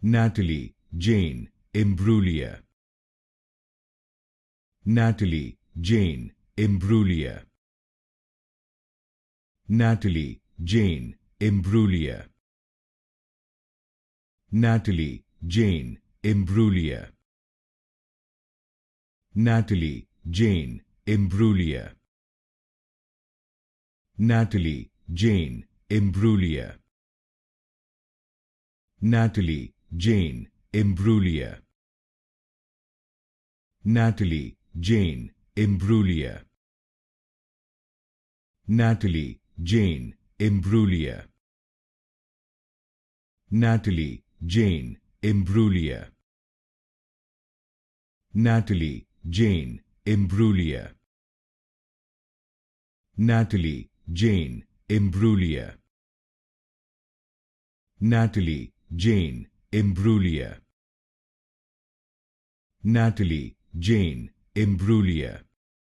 Natalie Jane Imbruglia. Natalie Jane Imbruglia. Natalie Jane Imbruglia. Natalie Jane Imbruglia. Natalie Jane Imbruglia. Natalie Jane Imbruglia. Natalie Jane Imbruglia. Natalie Jane Imbruglia. Natalie Jane Imbruglia. Natalie Jane Imbruglia. Natalie Jane Imbruglia. Natalie Jane Imbruglia. Natalie Jane Imbruglia. Natalie Jane Imbruglia.